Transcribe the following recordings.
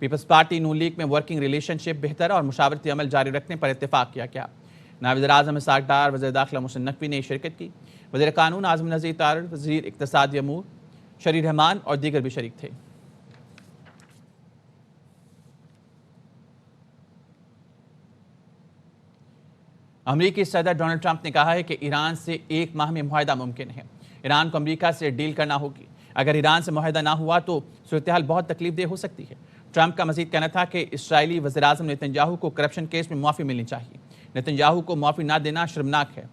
Peoples party نون league میں working relation شپ بہتر اور مشاورتی عمل جاری رکھنے پر اتفاق کیا گیا۔ نائب وزیر اعظم اسحاق ڈار، وزیر داخلہ محسن نقوی نے شرکت کی۔ وزیر قانون اعظم نذیر طارڑ، وزیر اقتصادی امور شریر رحمان اور دیگر بھی شریک تھے۔ امریکی صدر ڈونلڈ ٹرمپ نے کہا ہے کہ ایران سے 1 ماہ میں معاہدہ ممکن ہے۔ ایران کو امریکہ سے ڈیل کرنا ہوگی۔ اگر ایران سے معاہدہ نہ ہوا تو صورتحال بہت تکلیف دہ ہو سکتی ہے۔ ٹرمپ کا مزید کہنا تھا کہ اسرائیلی وزیر اعظم نیتن یاہو کو کرپشن کیس میں معافی ملنی چاہیے۔ نیتن یاہو کو معافی نہ دینا شرمناک ہے۔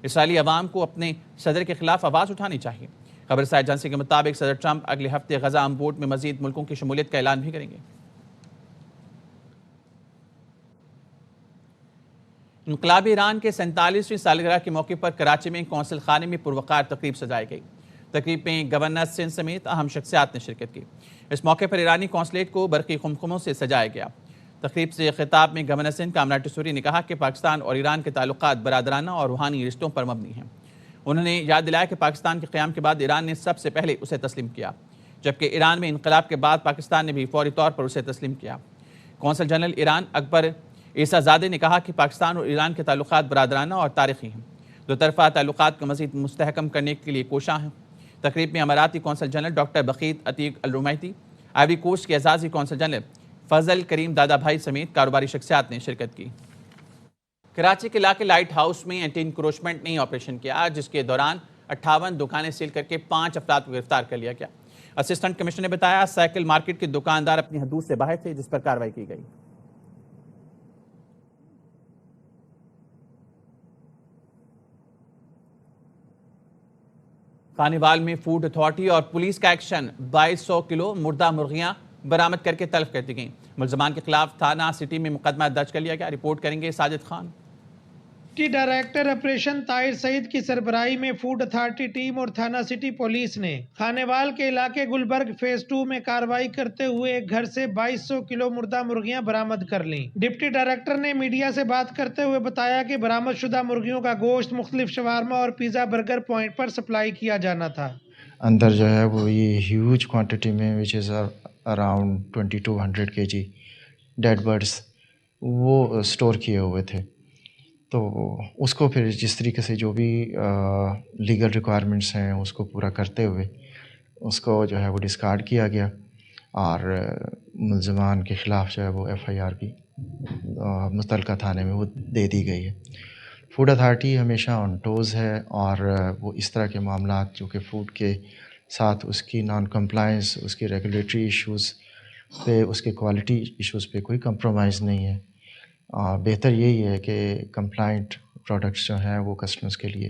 اسرائیلی عوام کو اپنے صدر کے خلاف آواز اٹھانی چاہیے۔ خبرساز ایجنسی کے مطابق صدر ٹرمپ اگلے ہفتے غزہ امبوٹ میں مزید ملکوں کی شمولیت کا اعلان بھی کریں گے۔ انقلاب ایران کے 47ویں سالگرہ کے موقع پر کراچی میں کونسل خانے میں پروقار تقریب سجائی گئی۔ تقریب میں گورنر سندھ سمیت اہم شخصیات نے شرکت کی۔ اس موقع پر ایرانی قونصلیٹ کو برقی خمخموں سے سجایا گیا۔ تقریب سے خطاب میں گورنر سندھ کامرا ٹیسوری نے کہا کہ پاکستان اور ایران کے تعلقات برادرانہ اور روحانی رشتوں پر مبنی ہیں۔ انہوں نے یاد دلایا کہ پاکستان کے قیام کے بعد ایران نے سب سے پہلے اسے تسلیم کیا، جبکہ ایران میں انقلاب کے بعد پاکستان نے بھی فوری طور پر اسے تسلیم کیا۔ کونسل جنرل ایران اکبر عیسیٰ زادے نے کہا کہ پاکستان اور ایران کے تعلقات برادرانہ اور تاریخی ہیں، دو طرفہ تعلقات کو مزید مستحکم کرنے کے لیے کوشاں ہیں۔ تقریب میں اماراتی consul general doctor Bakhit Ateeq Alromaithi, Ivory Coast کے اعزازی کونسل جنرل فضل کریم دادا بھائی سمیت کاروباری شخصیات نے شرکت کی۔ کراچی کے علاقے لائٹ ہاؤس میں اینٹی انکروچمنٹ نے آپریشن کیا، جس کے دوران 58 دکانیں سیل کر کے 5 افراد کو گرفتار کر لیا گیا۔ اسسٹنٹ کمشنر نے بتایا سائیکل مارکیٹ کے دکاندار اپنی حدود سے باہر تھے، جس پر کارروائی کی گئی۔ خانیوال میں فوڈ اتھارٹی اور پولیس کا ایکشن، 2200 کلو مردہ مرغیاں برآمد کر کے تلف کر دی گئیں۔ ملزمان کے خلاف تھانہ سٹی میں مقدمہ درج کر لیا گیا۔ رپورٹ کریں گے Sajid Khan. Deputy director operation Tahir Saeed کی سربراہی میں فوڈ اتھارٹی ٹیم اور تھانہ سٹی پولیس نے خانیوال کے علاقے گلبرگ فیز 2 میں کارروائی کرتے ہوئے ایک گھر سے 2200 کلو مردہ مرغیاں برآمد کر لیں۔ ڈپٹی ڈائریکٹر نے میڈیا سے بات کرتے ہوئے بتایا کہ برآمد شدہ مرغیوں کا گوشت مختلف شاورما اور پیزا برگر پوائنٹ پر سپلائی کیا جانا تھا۔ اندر جو ہے وہ یہ ہیوج کوانٹٹی میں which is around 2200 kg dead birds وہ سٹور کیے ہوئے تھے۔ تو اس کو پھر جس طریقے سے جو بھی لیگل ریکوائرمنٹس ہیں اس کو پورا کرتے ہوئے اس کو جو ہے وہ ڈسکارڈ کیا گیا اور ملزمان کے خلاف جو ہے وہ FIR بھی متعلقہ تھانے میں وہ دے دی گئی ہے۔ فوڈ اتھارٹی ہمیشہ آن ٹوز ہے اور وہ اس طرح کے معاملات جو کہ فوڈ کے ساتھ اس کی نان کمپلائنس، اس کی ریگولیٹری ایشوز پہ، اس کے کوالٹی ایشوز پہ کوئی کمپرومائز نہیں ہے۔ بہتر یہی ہے کہ کمپلائنٹ پروڈکٹس جو ہیں وہ کسٹمرز کے لیے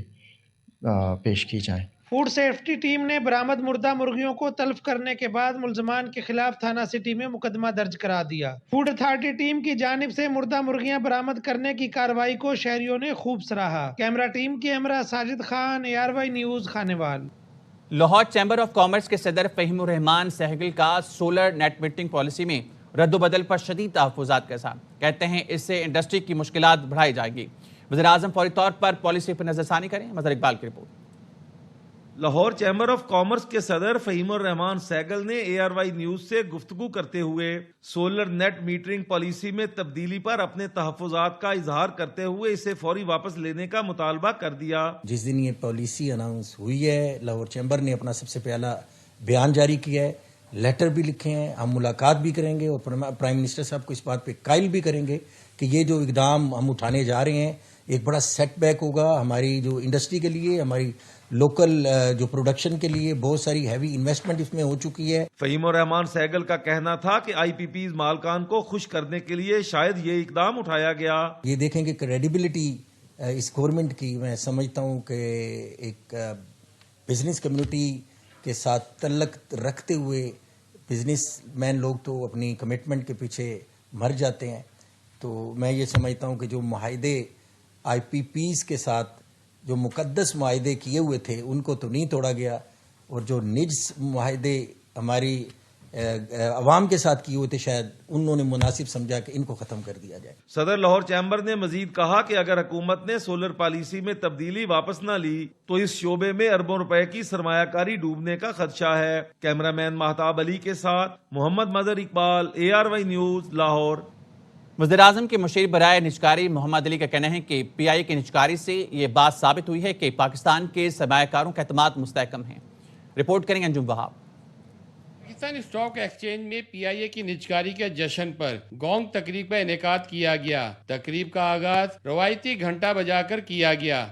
پیش کی جائیں۔ فوڈ سیفٹی ٹیم نے برآمد مردہ مرغیوں کو تلف کرنے کے بعد ملزمان کے خلاف تھانہ سٹی میں مقدمہ درج کرا دیا۔ فوڈ اتھارٹی ٹیم کی جانب سے مردہ مرغیاں برآمد کرنے کی کارروائی کو شہریوں نے خوب سراہا۔ کیمرہ ٹیم کے ہمراہ Sajid Khan, ARY news, Khanewal. Lahore chamber of commerce کے صدر فہیم الرحمان سہگل کا سولر نیٹ میٹرنگ پالیسی میں رد و بدل پر شدید تحفظات کے ساتھ کہتے ہیں اس سے انڈسٹری کی مشکلات بڑھائی جائے گی۔ وزیر اعظم فوری طور پر پالیسی پر نظر ثانی کریں۔ مظہر اقبال کی report. Lahore chamber of commerce کے صدر فہیم الرحمان سہگل نے ARY نیوز سے گفتگو کرتے ہوئے سولر نیٹ میٹرنگ پالیسی میں تبدیلی پر اپنے تحفظات کا اظہار کرتے ہوئے اسے فوری واپس لینے کا مطالبہ کر دیا۔ جس دن یہ پالیسی اناؤنس ہوئی ہے، لاہور چیمبر نے اپنا سب سے پہلا بیان جاری کیا ہے، لیٹر بھی لکھے ہیں، ہم ملاقات بھی کریں گے اور پرائم منسٹر صاحب کو اس بات پہ قائل بھی کریں گے کہ یہ جو اقدام ہم اٹھانے جا رہے ہیں ایک بڑا سیٹ بیک ہوگا ہماری جو انڈسٹری کے لیے، ہماری لوکل جو پروڈکشن کے لیے بہت ساری ہیوی انویسٹمنٹ اس میں ہو چکی ہے۔ فہیم الرحمان سہگل کا کہنا تھا کہ IPPs مالکان کو خوش کرنے کے لیے شاید یہ اقدام اٹھایا گیا۔ یہ دیکھیں کہ کریڈیبلٹی اس گورنمنٹ کی میں سمجھتا ہوں کہ ایک بزنس کمیونٹی کے ساتھ تعلق رکھتے ہوئے بزنس مین لوگ تو اپنی کمٹمنٹ کے پیچھے مر جاتے ہیں، تو میں یہ سمجھتا ہوں کہ جو معاہدے IPPs کے ساتھ جو مقدس معاہدے کیے ہوئے تھے ان کو تو نہیں توڑا گیا، اور جو نجس معاہدے ہماری عوام کے ساتھ کیے ہوئے تھے، شاید انہوں نے مناسب سمجھا کہ ان کو ختم کر دیا جائے۔ صدر لاہور چیمبر نے مزید کہا کہ اگر حکومت نے سولر پالیسی میں تبدیلی واپس نہ لی تو اس شعبے میں اربوں روپے کی سرمایہ کاری ڈوبنے کا خدشہ ہے۔ کیمرہ مین مہتاب علی کے ساتھ محمد مظہر اقبال، ARY نیوز، لاہور۔ وزیراعظم کے مشیر برائے نجکاری محمد علی کا کہنا ہے کہ PIA کی نجکاری سے یہ بات ثابت ہوئی ہے کہ پاکستان کے سرمایہ کاروں کا اعتماد مستحکم ہے۔ رپورٹ کریں گے انجم وہاب۔ پاکستان اسٹاک ایکسچینج میں PIA کی نجکاری کے جشن پر گونگ تقریب کا انعقاد کیا گیا۔ تقریب کا آغاز روایتی گھنٹا بجا کر کیا گیا۔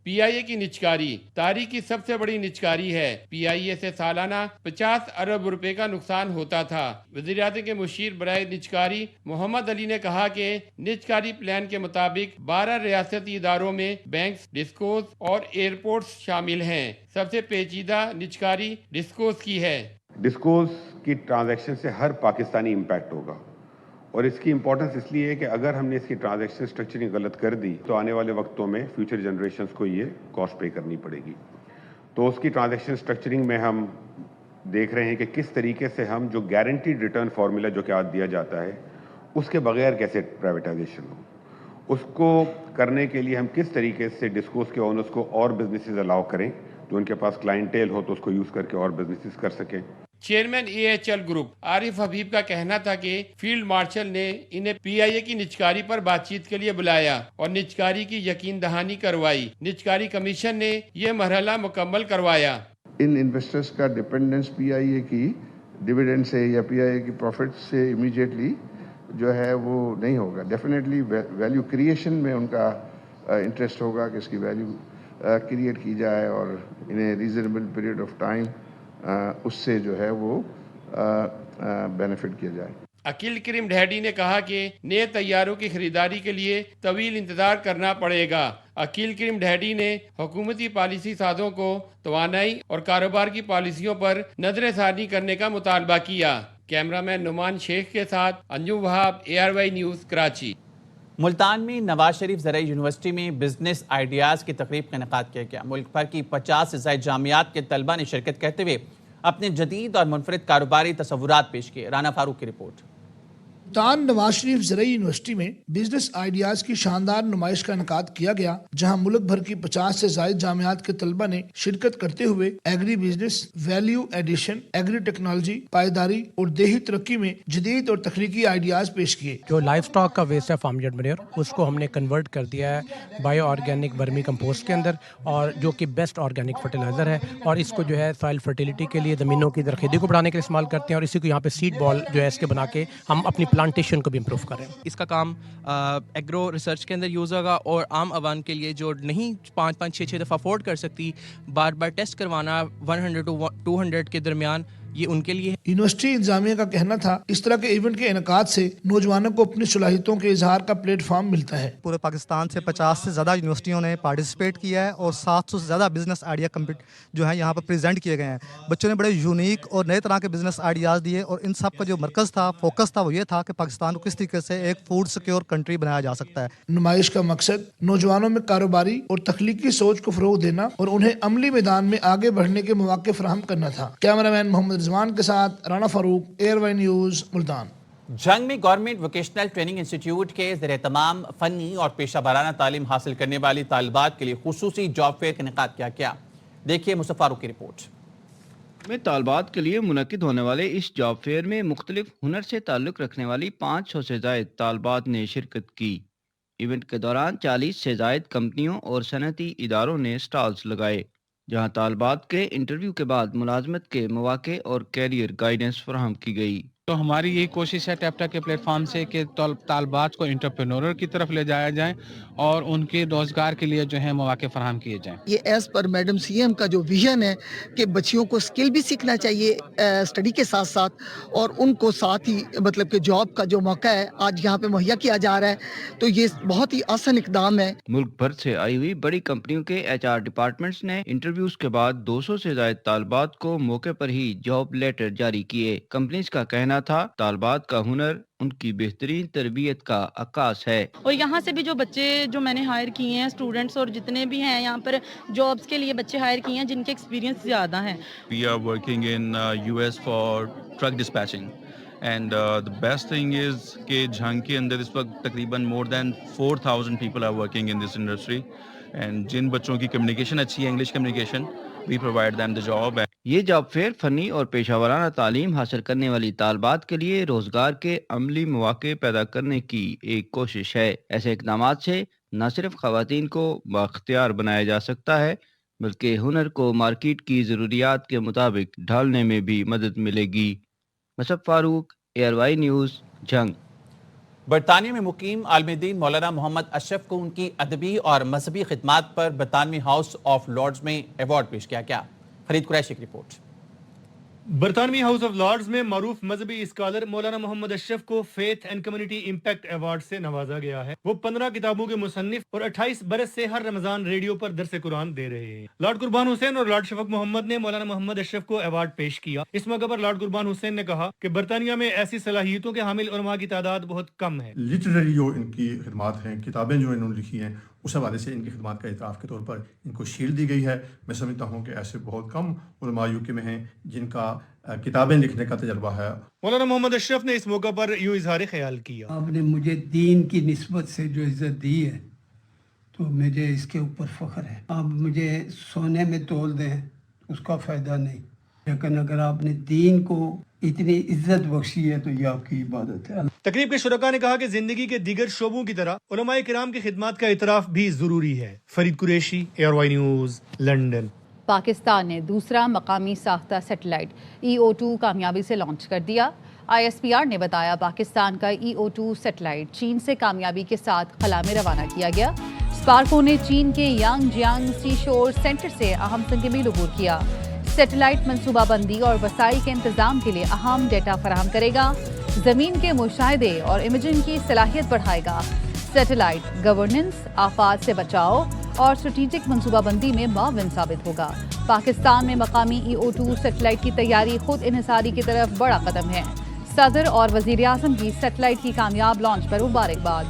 PIA کی نجکاری تاریخ کی سب سے بڑی نجکاری ہے۔ PIA سے سالانہ 50 ارب روپے کا نقصان ہوتا تھا۔ وزیراعظم کے مشیر برائے نجکاری محمد علی نے کہا کہ نجکاری پلان کے مطابق 12 ریاستی اداروں میں بینکس، ڈسکوز اور ایئرپورٹس شامل ہیں۔ سب سے پیچیدہ نجکاری ڈسکوز کی ہے۔ ڈسکوز کی ٹرانزیکشن سے ہر پاکستانی امپیکٹ ہوگا، اور اس کی امپورٹنس اس لیے ہے کہ اگر ہم نے اس کی ٹرانزیکشن سٹرکچرنگ غلط کر دی تو آنے والے وقتوں میں فیوچر جنریشنز کو یہ کاسٹ پے کرنی پڑے گی۔ تو اس کی ٹرانزیکشن سٹرکچرنگ میں ہم دیکھ رہے ہیں کہ کس طریقے سے ہم جو گارنٹیڈ ریٹرن فارمولا جو کہ آج دیا جاتا ہے اس کے بغیر کیسے پرائیویٹائزیشن ہو، اس کو کرنے کے لیے ہم کس طریقے سے ڈسکوز کے اونرز کو اور بزنسز الاؤ کریں، جو ان کے پاس کلائنٹیل ہو تو اس کو یوز کر کے اور بزنسز کر سکیں۔ چیئرمین AHL گروپ عارف حبیب کا کہنا تھا کہ فیلڈ مارشل نے انہیں PIA کی نجکاری پر بات چیت کے لیے بلایا اور نجکاری کی یقین دہانی کروائی۔ نجکاری کمیشن نے یہ مرحلہ مکمل کروایا۔ ان انویسٹرز کا ڈیپینڈنس PIA کی ڈیویڈنڈ سے یا PIA کی پروفٹ سے امیڈیٹلی جو ہے وہ نہیں ہوگا۔ ڈیفینیٹلی ویلیو کریشن میں ان کا انٹرسٹ ہوگا کہ اس کی ویلیو کریٹ کی جائے اور انہیں ریزنیبل پیریڈ آف ٹائم اس سے جو ہے وہ بینیفٹ کیا جائے۔ عقیل کریم ڈھیڈی نے کہا کہ نئے طیاروں کی خریداری کے لیے طویل انتظار کرنا پڑے گا۔ عقیل کریم ڈھیڈی نے حکومتی پالیسی سازوں کو توانائی اور کاروبار کی پالیسیوں پر نظر ثانی کرنے کا مطالبہ کیا۔ کیمرہ مین نعمان شیخ کے ساتھ انجم وہاب، ARY نیوز، کراچی۔ ملتان میں نواز شریف زرعی یونیورسٹی میں بزنس آئیڈیاز کی تقریب کا انعقاد کیا گیا۔ ملک بھر کی 50 سے زائد جامعات کے طلبہ نے شرکت کرتے ہوئے اپنے جدید اور منفرد کاروباری تصورات پیش کیے۔ رانا فاروق کی رپورٹ۔ ملتان نواز شریف زرعی یونیورسٹی میں بزنس آئیڈیاز کی شاندار نمائش کا انعقاد کیا گیا، جہاں ملک بھر کی 50 سے زائد جامعات کے طلبہ نے شرکت کرتے ہوئے agri business, value addition, agri technology, پائیداری اور دیہی ترقی میں جدید اور تخلیقی آئیڈیاز پیش کیے۔ جو لائف سٹاک کا ویسٹ ہے فارم یارڈ مینیور، اس کو ہم نے کنورٹ کر دیا ہے بایو آرگینک ورمی کمپوسٹ کے اندر، اور جو کہ بیسٹ آرگینک فرٹیلائزر ہے، اور اس کو جو ہے سوائل فرٹیلیٹی کے لیے زمینوں کی زرخیزی کو بڑھانے کے لیے استعمال کرتے ہیں، اور اسی کو یہاں پہ سیڈ بال جو ہے اس کے بنا کے ہم اپنی پلانٹیشن کو بھی امپروو کر رہے ہیں۔ اس کا کام ایگرو ریسرچ کے اندر یوز ہوگا، اور عام عوام کے لیے جو نہیں 5-6 دفعہ افورڈ کر سکتی، بار بار ٹیسٹ کروانا 100 to 200 کے درمیان، یہ ان کے لیے۔ یونیورسٹی انتظامیہ کا کہنا تھا اس طرح کے ایونٹ کے انعقاد سے نوجوانوں کو اپنی صلاحیتوں کے اظہار کا پلیٹ فارم ملتا ہے۔ پورے پاکستان سے 50 سے زیادہ یونیورسٹیوں نے پارٹیسپیٹ کیا ہے، اور 700 سے زیادہ بزنس آئیڈیا جو ہیں یہاں پر پریزنٹ کیے گئے ہیں۔ بچوں نے بڑے یونیک اور نئے طرح کے بزنس آئیڈیاز دیے، اور ان سب کا جو مرکز تھا، فوکس تھا، وہ یہ تھا کہ پاکستان کو کس طریقے سے ایک فوڈ سیکیور کنٹری بنایا جا سکتا ہے۔ نمائش کا مقصد نوجوانوں میں کاروباری اور تخلیقی سوچ کو فروغ دینا اور انہیں عملی میدان میں آگے بڑھنے کے مواقع فراہم کرنا تھا۔ کیمرہ مین محمد رضوان کے ساتھ رانا فاروق، ARY نیوز، ملتان۔ جنگ میں گورنمنٹ ووکیشنل ٹریننگ انسٹیٹیوٹ کے زیر اہتمام فنی اور پیشہ ورانہ تعلیم حاصل کرنے والی طالبات کے لیے خصوصی جاب فیئر کا انعقاد کیا گیا۔ دیکھیے مصطفیٰ فاروق کی رپورٹ۔ میں طالبات کے لیے منعقد ہونے والے اس جاب فیئر میں مختلف ہنر سے تعلق رکھنے والی 500 سے زائد طالبات نے شرکت کی۔ ایونٹ کے دوران 40 سے زائد کمپنیوں اور صنعتی اداروں نے سٹالز لگائے، جہاں طالبات کے انٹرویو کے بعد ملازمت کے مواقع اور کیریئر گائیڈنس فراہم کی گئی۔ تو ہماری یہی کوشش ہے ٹیپٹا کے پلیٹ فارم سے کہ طالبات کو انٹرپرینور کی طرف لے جایا جائے اور ان کے روزگار کے لیے جو ہے مواقع فراہم کیے جائیں۔ یہ ایز پر میڈم CM کا جو ویژن ہے کہ بچیوں کو اسکل بھی سیکھنا چاہیے اسٹڈی کے ساتھ ساتھ، اور ان کو ساتھ ہی مطلب کہ جاب کا جو موقع ہے آج یہاں پہ مہیا کیا جا رہا ہے، تو یہ بہت ہی آسان اقدام ہے۔ ملک بھر سے آئی ہوئی بڑی کمپنیوں کے HR ڈپارٹمنٹس نے انٹرویوز کے بعد 200 سے زائد طالبات کو موقع پر ہی جاب لیٹر جاری کیے۔ کمپنیز کا کہنا کہنا تھا طالبات کا ہنر ان کی بہترین تربیت کا عکاس ہے. اور یہاں سے بھی جو بچے جو میں نے ہائر کیے ہیں اسٹوڈنٹس اور جتنے بھی ہیں یہاں پر جابس کے لیے بچے ہائر کیے ہیں جن کے ایکسپیرینس زیادہ ہیں. We are working in US for truck dispatching. And the best thing is کہ جھنگ کے اندر اس وقت تقریباً more than 4,000 people are working in this industry. And جن بچوں کی کمیونیکیشن اچھی ہے English communication we provide them the job. یہ جاب فیئر فنی اور پیشہ ورانہ تعلیم حاصل کرنے والی طالبات کے لیے روزگار کے عملی مواقع پیدا کرنے کی ایک کوشش ہے. ایسے اقدامات سے نہ صرف خواتین کو بااختیار بنایا جا سکتا ہے بلکہ ہنر کو مارکیٹ کی ضروریات کے مطابق ڈھالنے میں بھی مدد ملے گی. مصعب فاروق، ARY نیوز، جھنگ. برطانیہ میں مقیم عالم دین مولانا محمد اشرف کو ان کی ادبی اور مذہبی خدمات پر برطانوی ہاؤس آف لارڈز میں ایوارڈ پیش کیا گیا. فرید قریشی کی رپورٹ. برطانوی ہاؤس آف لارڈز میں معروف مذہبی اسکالر مولانا محمد اشرف کو faith and community impact award سے نوازا گیا ہے. وہ 15 کتابوں کے مصنف اور 28 برس سے ہر رمضان ریڈیو پر درس قرآن دے رہے ہیں. لارڈ قربان حسین اور لارڈ شفق محمد نے مولانا محمد اشرف کو ایوارڈ پیش کیا. اس موقع پر لارڈ قربان حسین نے کہا کہ برطانیہ میں ایسی صلاحیتوں کے حامل علماء کی تعداد بہت کم ہے. لٹریری جو ان کی خدمات ہیں، کتابیں جو انہوں نے لکھی ہیں، اس حوالے سے ان کی خدمات کا اعتراف کے طور پر ان کو شیلڈ دی گئی ہے. میں سمجھتا ہوں کہ ایسے بہت کم علماء UK میں ہیں جن کا کتابیں لکھنے کا تجربہ ہے. مولانا محمد اشرف نے اس موقع پر یوں اظہار خیال کیا. آپ نے مجھے دین کی نسبت سے جو عزت دی ہے تو مجھے اس کے اوپر فخر ہے. آپ مجھے سونے میں تول دیں اس کا فائدہ نہیں، لیکن اگر آپ نے دین کو اتنی عزت بخشی ہے تو یہ آپ کی عبادت ہے. تقریب کے شرکاء نے کہا کہ زندگی کے دیگر شعبوں کی طرح علماء کرام کی خدمات کا اعتراف بھی ضروری ہے. Farid Qureshi, ARY news, London. Pakistan نے دوسرا مقامی ساختہ سیٹلائٹ EO2 کامیابی سے لانچ کر دیا. ISPR نے بتایا پاکستان کا EO2 سیٹلائٹ چین سے کامیابی کے ساتھ خلا میں روانہ کیا گیا. اسپارکو نے چین کے یانگ جیانگ سی شور سینٹر سے اہم سنگمی عبور کیا. سیٹلائٹ منصوبہ بندی اور وسائل کے انتظام کے لیے اہم ڈیٹا فراہم کرے گا. زمین کے مشاہدے اور امیجنگ کی صلاحیت بڑھائے گا. سیٹلائٹ گورننس، آفات سے بچاؤ اور اسٹریٹجک منصوبہ بندی میں معاون ثابت ہوگا. پاکستان میں مقامی EO2 سیٹلائٹ کی تیاری خود انحصاری کی طرف بڑا قدم ہے. صدر اور وزیر اعظم کی سیٹلائٹ کی کامیاب لانچ پر مبارکباد.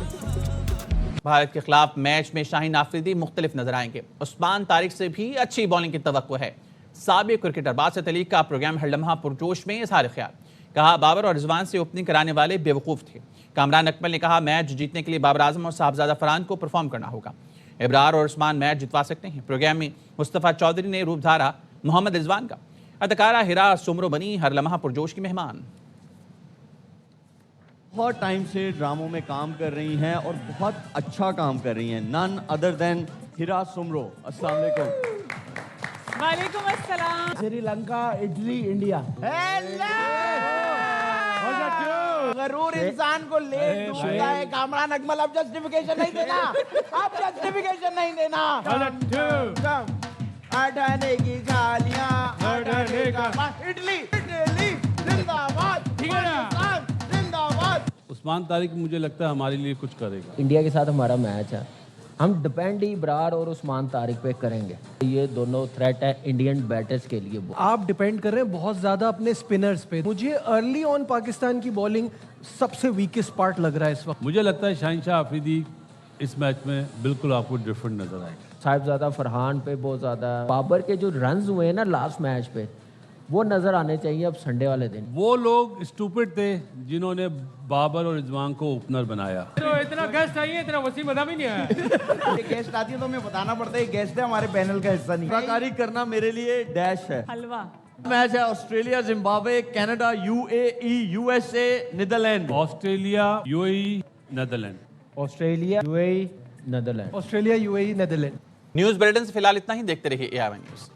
بھارت کے خلاف میچ میں شاہین آفریدی مختلف نظر آئیں گے. عثمان طارق سے بھی اچھی بالنگ کی توقع ہے. سابق کرکٹر باسط علی کا پروگرام ہر لمحہ پرجوش میں اظہار خیال. کہا بابر اور رضوان سے اوپننگ کرانے والے بیوقوف تھے. کامران اکمل نے کہا میچ جیتنے کے لیے بابر اعظم اور صاحبزادہ فرحان کو پرفارم کرنا ہوگا. ابرار اور عثمان میچ جتوا سکتے ہیں. پروگرام میں مصطفیٰ چودھری نے روپ دھارا محمد رضوان کا. اداکارہ ہیرا سمرو بنی ہر لمحہ پرجوش کی مہمان. بہت ٹائم سے ڈراموں میں کام کر رہی ہیں اور بہت اچھا کام کر رہی ہیں. نن ادر دین ہیرا سمرو. السلام علیکم. وعلیکم السلام. Sri Lanka, Italy, India. غرور انسان کو لیٹ ڈوبتا ہے. کامران اکمل اب جسٹیفیکیشن نہیں دینا، اب جسٹیفیکیشن نہیں دینا. اٹھانے کی گالیاں، اٹھانے کا اٹلی زندہ باد، زندہ باد. عثمان طارق مجھے لگتا ہے ہمارے لیے کچھ کرے گا. انڈیا کے ساتھ ہمارا میچ ہے، ہم ڈپینڈ ہی ابرار اور عثمان طارق پہ کریں گے. یہ دونوں تھریٹ ہے انڈین بیٹرز کے لیے. آپ ڈپینڈ کر رہے ہیں بہت زیادہ اپنے اسپنرز پہ. مجھے ارلی آن پاکستان کی بالنگ سب سے ویکسٹ پارٹ لگ رہا ہے اس وقت. مجھے لگتا ہے شاہین شاہ آفریدی اس میچ میں بالکل آپ کو ڈفرنٹ نظر آئے گا. صاحبزادہ فرحان پہ بہت زیادہ. بابر کے جو رنز ہوئے ہیں نا لاسٹ میچ پہ وہ نظر آنے چاہیے اب سنڈے والے دن. وہ لوگ اسٹوپڈ تھے جنہوں نے بابر اور رضوان کو اوپنر بنایا. تو اتنا گیسٹ آئی ہے، اتنا وسیع مزہ بھی نہیں آیا. گیسٹ آتی ہے تو ہمیں بتانا پڑتا ہے گیسٹ ہے، ہمارے پینل کا حصہ نہیں. اداکاری کرنا میرے لیے ڈیش ہے. حلوہ میچ ہے Australia, Zimbabwe, Canada, UAE، USA، Netherland. Australia, UAE، Netherland. Australia, UAE، Netherland. Australia, UAE، Netherland. News bulletin سے فی الحال اتنا ہی. دیکھتے رہیے ARY نیوز.